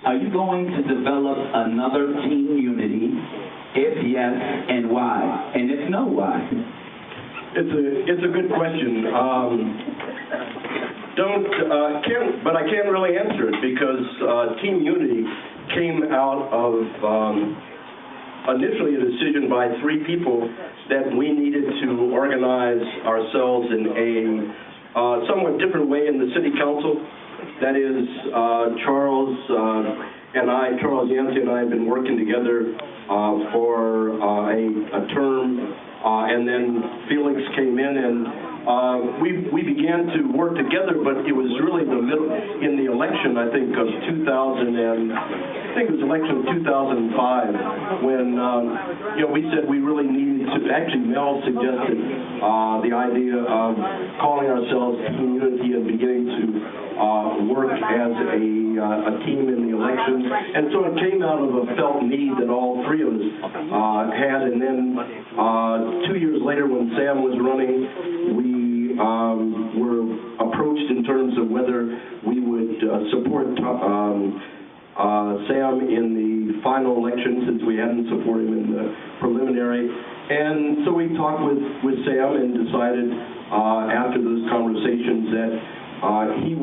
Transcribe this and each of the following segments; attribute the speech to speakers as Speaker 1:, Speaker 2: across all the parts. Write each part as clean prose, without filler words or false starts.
Speaker 1: Are you going to develop another team unity? If yes, and why? And if no, why?
Speaker 2: It's a good question. But I can't really answer it because Team Unity came out of initially a decision by three people that we needed to organize ourselves in a somewhat different way in the City Council. That is, Charles Yancey and I have been working together for a term, and then Felix came in, and we began to work together, but it was really in the election, I think, of election of 2005, when we said we really needed to. Actually, Mel suggested the idea of calling ourselves Team Unity and beginning to work as a team in the election. And so it came out of a felt need that all three of us had. And then 2 years later, when Sam was running, we were approached in terms of whether we would support Sam in the final election, since we hadn't supported him in the preliminary. And so we talked with Sam and decided after those conversations that he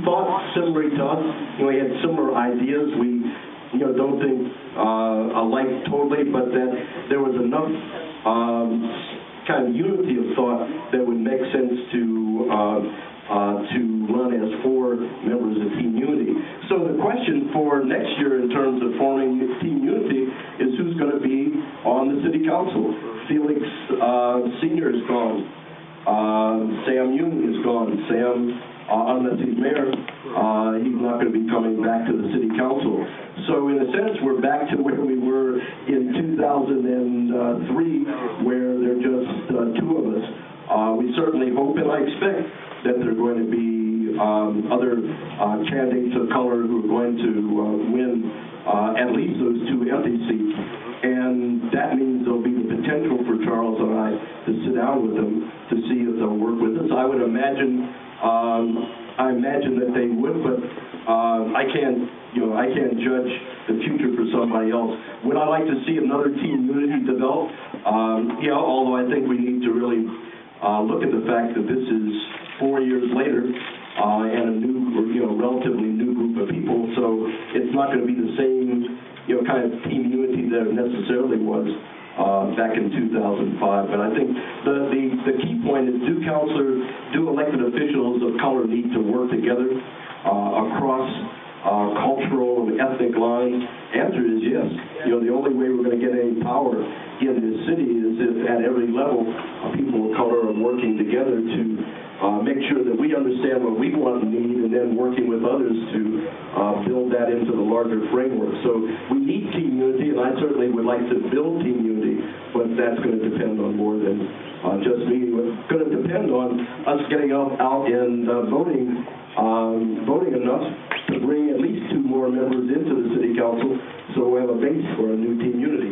Speaker 2: thought similarly to us. He had similar ideas. We don't think alike totally, but that there was enough kind of unity of thought that would make sense to run as four members of Team Unity. So the question for next year in terms of forming Team Unity is who's going to be on the City Council. Felix Sr. is gone. Sam Yoon is gone. Sam, unless he's mayor, he's not going to be coming back to the City Council. So in a sense, we're back to where we were in 2003, where there are just two of us. We certainly hope, and I expect, that there are going to be other candidates of color who are going to win at least those two empty seats. And that means there'll be the potential for Charles and I to sit down with them to see if they'll work with us. I would imagine, that they would, but I can't judge the future for somebody else. Would I like to see another Team Unity develop? Yeah, although I think we need to really look at the fact that this is 4 years later and a new, relatively new group of people, so it's not going to be the same, kind of Team Unity that it necessarily was back in 2005. But I think the key point is, do elected officials of color need to work together across cultural and ethnic lines? Answer is yes. The only way we're going to get any power in this city is if at every level people of color are working together to make sure that we understand what we want and need, and then working with others to build that into the larger framework. So we need Team Unity, and I certainly would like to build Team Unity, but that's going to depend on more than just me. It's going to depend on us getting out and voting enough to bring at least two more members into the City Council, so we have a base for a new Team Unity.